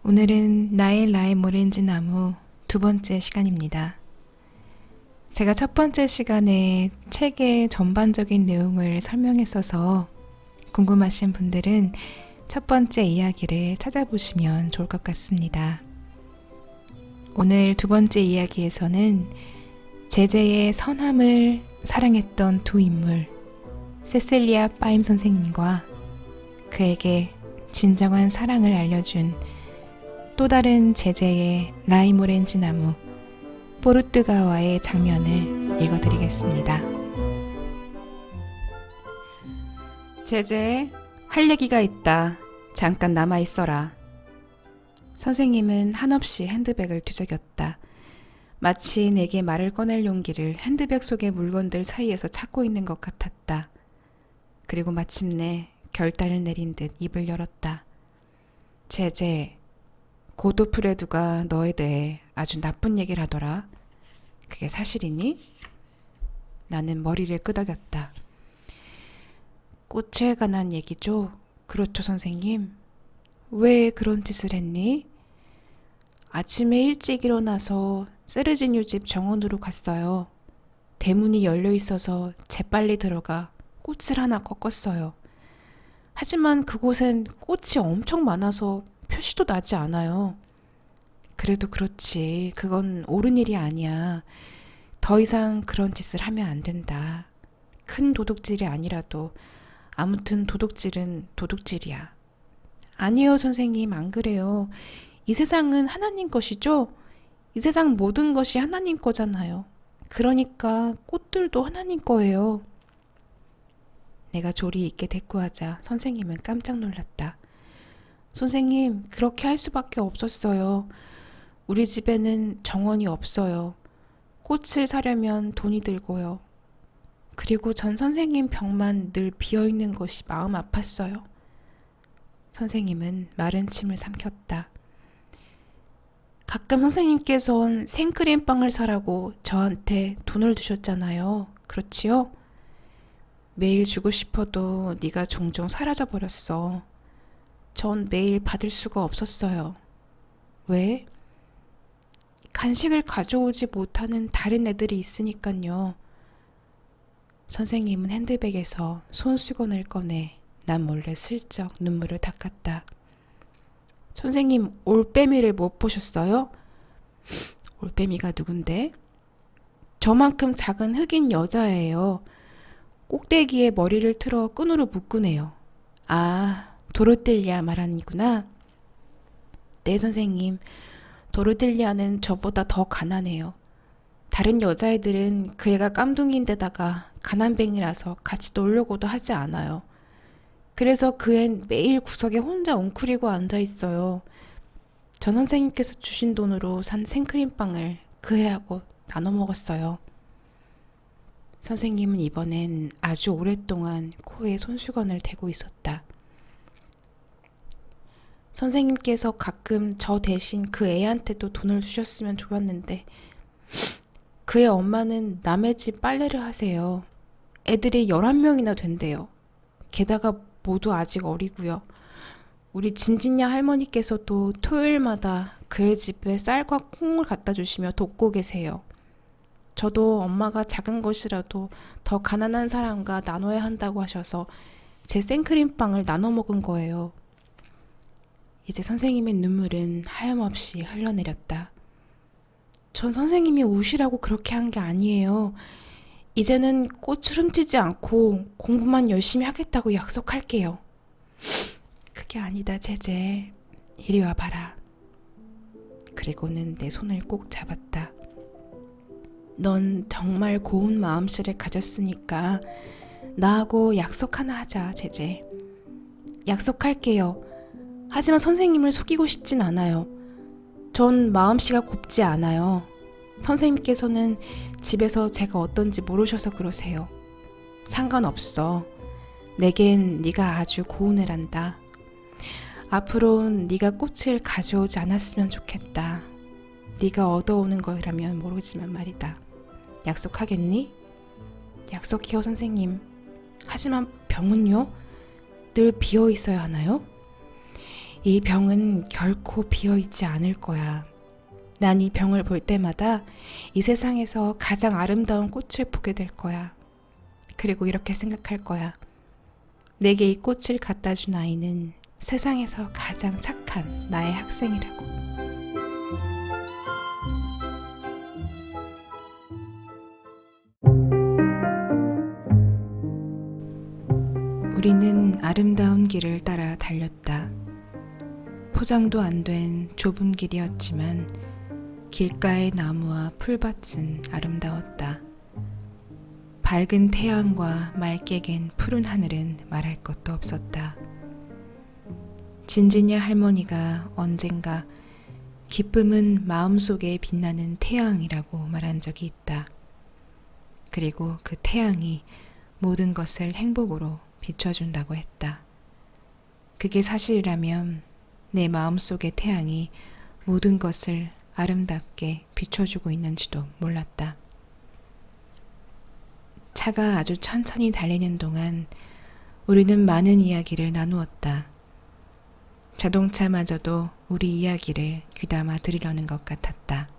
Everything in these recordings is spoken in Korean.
오늘은 나의 라임 오렌지 나무 두 번째 시간입니다. 제가 첫 번째 시간에 책의 전반적인 내용을 설명했어서 궁금하신 분들은 첫 번째 이야기를 찾아보시면 좋을 것 같습니다. 오늘 두 번째 이야기에서는 제제의 선함을 사랑했던 두 인물, 세실리아 파임 선생님과 그에게 진정한 사랑을 알려준 또 다른 제제의 라임 오렌지 나무 포르투가와의 장면을 읽어드리겠습니다. 제제, 할 얘기가 있다. 잠깐 남아있어라. 선생님은 한없이 핸드백을 뒤적였다. 마치 내게 말을 꺼낼 용기를 핸드백 속의 물건들 사이에서 찾고 있는 것 같았다. 그리고 마침내 결단을 내린 듯 입을 열었다. 제제, 고도프레두가 너에 대해 아주 나쁜 얘기를 하더라. 그게 사실이니? 나는 머리를 끄덕였다. 꽃에 관한 얘기죠? 그렇죠, 선생님. 왜 그런 짓을 했니? 아침에 일찍 일어나서 세르지뉴 집 정원으로 갔어요. 대문이 열려 있어서 재빨리 들어가 꽃을 하나 꺾었어요. 하지만 그곳엔 꽃이 엄청 많아서 표시도 나지 않아요. 그래도 그렇지. 그건 옳은 일이 아니야. 더 이상 그런 짓을 하면 안 된다. 큰 도둑질이 아니라도 아무튼 도둑질은 도둑질이야. 아니요, 선생님, 안 그래요. 이 세상은 하나님 것이죠? 이 세상 모든 것이 하나님 거잖아요. 그러니까 꽃들도 하나님 거예요. 내가 조리 있게 대꾸하자 선생님은 깜짝 놀랐다. 선생님, 그렇게 할 수밖에 없었어요. 우리 집에는 정원이 없어요. 꽃을 사려면 돈이 들고요. 그리고 전 선생님 벽만 늘 비어있는 것이 마음 아팠어요. 선생님은 마른 침을 삼켰다. 가끔 선생님께선 생크림빵을 사라고 저한테 돈을 주셨잖아요. 그렇지요? 매일 주고 싶어도 네가 종종 사라져버렸어. 전 매일 받을 수가 없었어요. 왜? 간식을 가져오지 못하는 다른 애들이 있으니깐요. 선생님은 핸드백에서 손수건을 꺼내 난 몰래 슬쩍 눈물을 닦았다. 선생님, 올빼미를 못 보셨어요? 올빼미가 누군데? 저만큼 작은 흑인 여자예요. 꼭대기에 머리를 틀어 끈으로 묶으네요. 아, 도로텔리아 말하는구나. 네, 선생님. 도로텔리아는 저보다 더 가난해요. 다른 여자애들은 그 애가 깜둥이인데다가 가난뱅이라서 같이 놀려고도 하지 않아요. 그래서 그 앤 매일 구석에 혼자 웅크리고 앉아있어요. 전 선생님께서 주신 돈으로 산 생크림빵을 그 애하고 나눠 먹었어요. 선생님은 이번엔 아주 오랫동안 코에 손수건을 대고 있었다. 선생님께서 가끔 저 대신 그 애한테도 돈을 주셨으면 좋았는데 그의 엄마는 남의 집 빨래를 하세요. 애들이 11명이나 된대요. 게다가 모두 아직 어리고요. 우리 진진야 할머니께서도 토요일마다 그의 집에 쌀과 콩을 갖다 주시며 돕고 계세요. 저도 엄마가 작은 것이라도 더 가난한 사람과 나눠야 한다고 하셔서 제 생크림빵을 나눠 먹은 거예요. 이제 선생님의 눈물은 하염없이 흘러내렸다. 전 선생님이 우시라고 그렇게 한 게 아니에요. 이제는 꽃을 훔치지 않고 공부만 열심히 하겠다고 약속할게요. 그게 아니다, 제제. 이리 와봐라. 그리고는 내 손을 꼭 잡았다. 넌 정말 고운 마음씨를 가졌으니까 나하고 약속 하나 하자, 제제. 약속할게요. 하지만 선생님을 속이고 싶진 않아요. 전 마음씨가 곱지 않아요. 선생님께서는 집에서 제가 어떤지 모르셔서 그러세요. 상관없어. 내겐 네가 아주 고운 애란다. 앞으로는 네가 꽃을 가져오지 않았으면 좋겠다. 네가 얻어오는 거라면 모르지만 말이다. 약속하겠니? 약속해요, 선생님. 하지만 병은요? 늘 비어 있어야 하나요? 이 병은 결코 비어있지 않을 거야. 난 이 병을 볼 때마다 이 세상에서 가장 아름다운 꽃을 보게 될 거야. 그리고 이렇게 생각할 거야. 내게 이 꽃을 갖다 준 아이는 세상에서 가장 착한 나의 학생이라고. 우리는 아름다운 길을 따라 달렸다. 포장도 안 된 좁은 길이었지만 길가의 나무와 풀밭은 아름다웠다. 밝은 태양과 맑게 갠 푸른 하늘은 말할 것도 없었다. 진지냐 할머니가 언젠가 기쁨은 마음속에 빛나는 태양이라고 말한 적이 있다. 그리고 그 태양이 모든 것을 행복으로 비춰준다고 했다. 그게 사실이라면 내 마음속의 태양이 모든 것을 아름답게 비춰주고 있는지도 몰랐다. 차가 아주 천천히 달리는 동안 우리는 많은 이야기를 나누었다. 자동차마저도 우리 이야기를 귀담아 들으려는 것 같았다.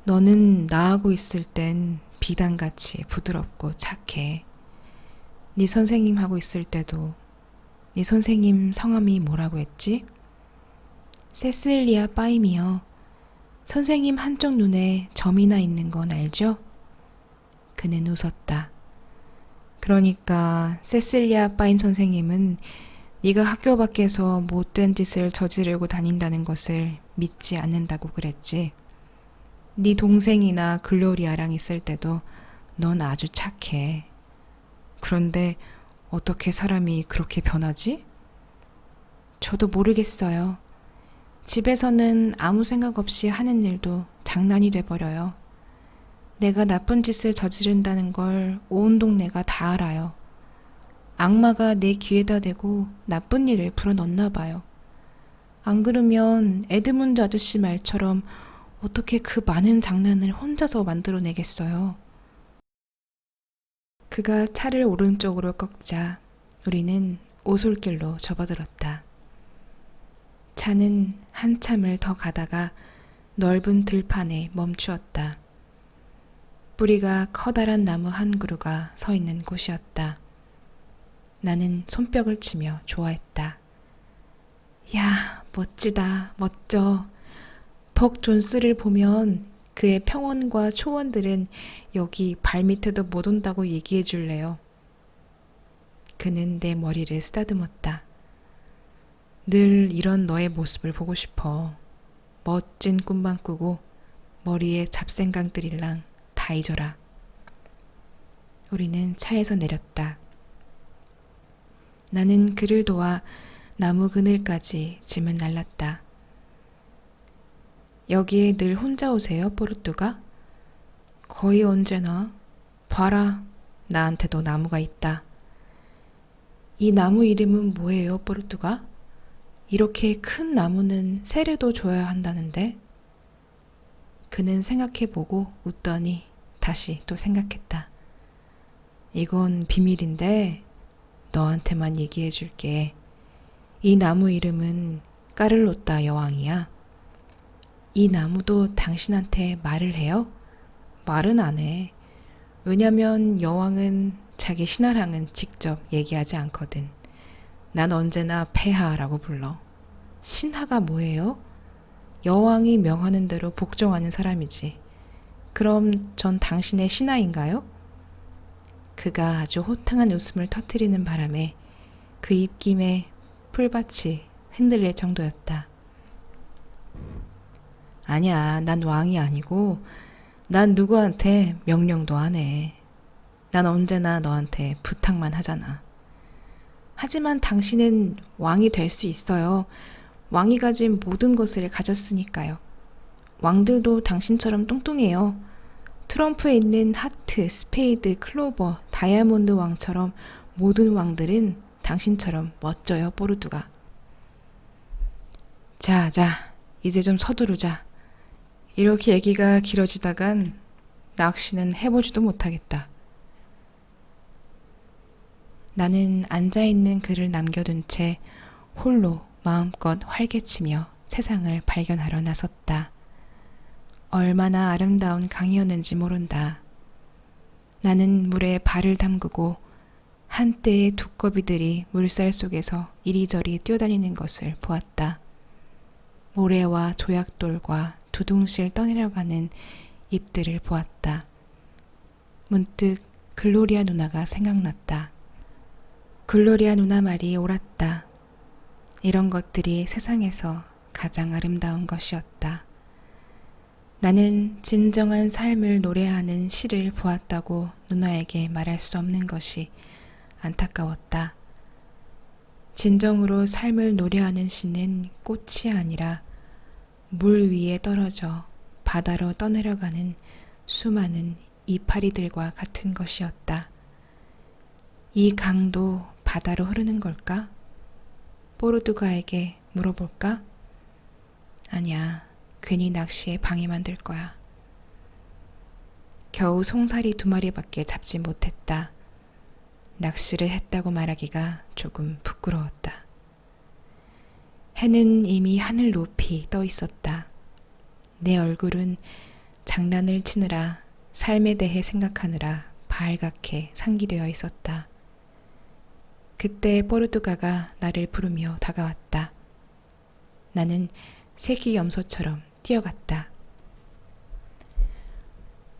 너는 나하고 있을 땐 비단같이 부드럽고 착해. 네 선생님하고 있을 때도 네 선생님 성함이 뭐라고 했지? 세실리아 빠임이요. 선생님 한쪽 눈에 점이나 있는 건 알죠? 그는 웃었다. 그러니까 세실리아 빠임 선생님은 네가 학교 밖에서 못된 짓을 저지르고 다닌다는 것을 믿지 않는다고 그랬지. 네 동생이나 글로리아랑 있을 때도 넌 아주 착해. 그런데 어떻게 사람이 그렇게 변하지? 저도 모르겠어요. 집에서는 아무 생각 없이 하는 일도 장난이 돼버려요. 내가 나쁜 짓을 저지른다는 걸 온 동네가 다 알아요. 악마가 내 귀에다 대고 나쁜 일을 불어넣나 봐요. 안 그러면 에드문드 아저씨 말처럼 어떻게 그 많은 장난을 혼자서 만들어내겠어요. 그가 차를 오른쪽으로 꺾자 우리는 오솔길로 접어들었다. 차는 한참을 더 가다가 넓은 들판에 멈추었다. 뿌리가 커다란 나무 한 그루가 서 있는 곳이었다. 나는 손뼉을 치며 좋아했다. 야, 멋지다, 멋져. 벅 존스를 보면 그의 평원과 초원들은 여기 발밑에도 못 온다고 얘기해 줄래요. 그는 내 머리를 쓰다듬었다. 늘 이런 너의 모습을 보고 싶어. 멋진 꿈만 꾸고 머리에 잡생강들이랑 다 잊어라. 우리는 차에서 내렸다. 나는 그를 도와 나무 그늘까지 짐을 날랐다. 여기에 늘 혼자 오세요, 포르투가? 거의 언제나. 봐라, 나한테도 나무가 있다. 이 나무 이름은 뭐예요, 포르투가? 이렇게 큰 나무는 세례도 줘야 한다는데? 그는 생각해보고 웃더니 다시 또 생각했다. 이건 비밀인데 너한테만 얘기해줄게. 이 나무 이름은 까를로타 여왕이야. 이 나무도 당신한테 말을 해요? 말은 안 해. 왜냐면 여왕은 자기 신하랑은 직접 얘기하지 않거든. 난 언제나 폐하라고 불러. 신하가 뭐예요? 여왕이 명하는 대로 복종하는 사람이지. 그럼 전 당신의 신하인가요? 그가 아주 호탕한 웃음을 터뜨리는 바람에 그 입김에 풀밭이 흔들릴 정도였다. 아니야, 난 왕이 아니고 난 누구한테 명령도 안 해. 난 언제나 너한테 부탁만 하잖아. 하지만 당신은 왕이 될 수 있어요. 왕이 가진 모든 것을 가졌으니까요. 왕들도 당신처럼 뚱뚱해요. 트럼프에 있는 하트, 스페이드, 클로버, 다이아몬드 왕처럼 모든 왕들은 당신처럼 멋져요, 포르투가. 자, 이제 좀 서두르자. 이렇게 얘기가 길어지다간 낚시는 해보지도 못하겠다. 나는 앉아있는 그를 남겨둔 채 홀로 마음껏 활개치며 세상을 발견하러 나섰다. 얼마나 아름다운 강이었는지 모른다. 나는 물에 발을 담그고 한때의 두꺼비들이 물살 속에서 이리저리 뛰어다니는 것을 보았다. 모래와 조약돌과 두둥실 떠내려가는 잎들을 보았다. 문득 글로리아 누나가 생각났다. 글로리아 누나 말이 옳았다. 이런 것들이 세상에서 가장 아름다운 것이었다. 나는 진정한 삶을 노래하는 시를 보았다고 누나에게 말할 수 없는 것이 안타까웠다. 진정으로 삶을 노래하는 시는 꽃이 아니라 물 위에 떨어져 바다로 떠내려가는 수많은 이파리들과 같은 것이었다. 이 강도 바다로 흐르는 걸까? 포르투가에게 물어볼까? 아니야, 괜히 낚시에 방해만 될 거야. 겨우 송사리 2마리밖에 잡지 못했다. 낚시를 했다고 말하기가 조금 부끄러웠다. 해는 이미 하늘 높이 떠 있었다. 내 얼굴은 장난을 치느라 삶에 대해 생각하느라 발갛게 상기되어 있었다. 그때 포르투가가 나를 부르며 다가왔다. 나는 새끼염소처럼 뛰어갔다.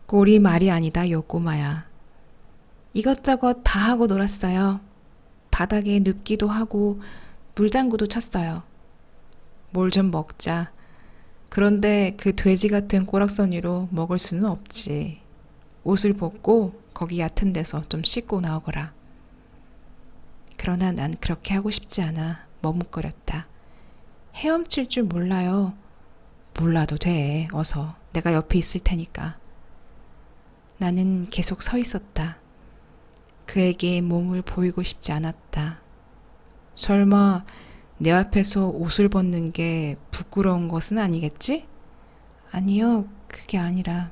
꼴이 말이 아니다, 요 꼬마야. 이것저것 다 하고 놀았어요. 바닥에 눕기도 하고 물장구도 쳤어요. 뭘 좀 먹자. 그런데 그 돼지 같은 꼬락서니로 먹을 수는 없지. 옷을 벗고 거기 얕은 데서 좀 씻고 나오거라. 그러나 난 그렇게 하고 싶지 않아 머뭇거렸다. 헤엄칠 줄 몰라요. 몰라도 돼. 어서. 내가 옆에 있을 테니까. 나는 계속 서 있었다. 그에게 몸을 보이고 싶지 않았다. 설마 내 앞에서 옷을 벗는 게 부끄러운 것은 아니겠지? 아니요, 그게 아니라.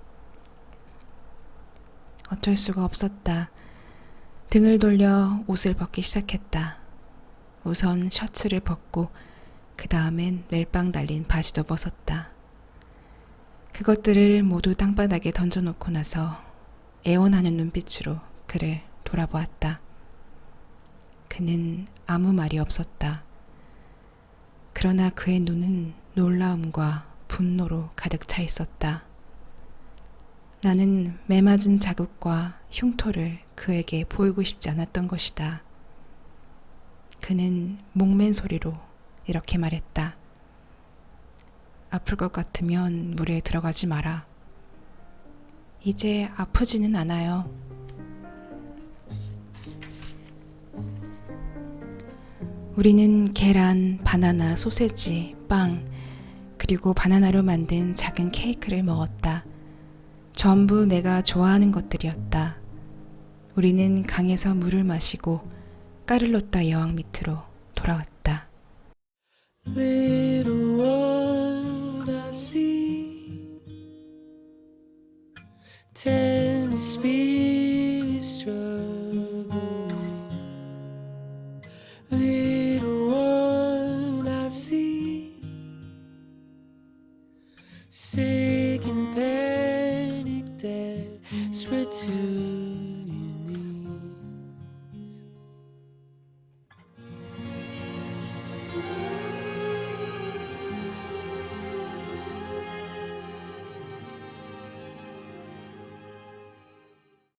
어쩔 수가 없었다. 등을 돌려 옷을 벗기 시작했다. 우선 셔츠를 벗고 그 다음엔 멜빵 달린 바지도 벗었다. 그것들을 모두 땅바닥에 던져놓고 나서 애원하는 눈빛으로 그를 돌아보았다. 그는 아무 말이 없었다. 그러나 그의 눈은 놀라움과 분노로 가득 차 있었다. 나는 매맞은 자국과 흉터를 그에게 보이고 싶지 않았던 것이다. 그는 목맨 소리로 이렇게 말했다. 아플 것 같으면 물에 들어가지 마라. 이제 아프지는 않아요. 우리는 계란, 바나나, 소세지, 빵, 그리고 바나나로 만든 작은 케이크를 먹었다. 전부 내가 좋아하는 것들이었다. 우리는 강에서 물을 마시고 까를로따 여왕 밑으로 돌아왔다. Little one I see, tender spirit struggling. Little one I see, say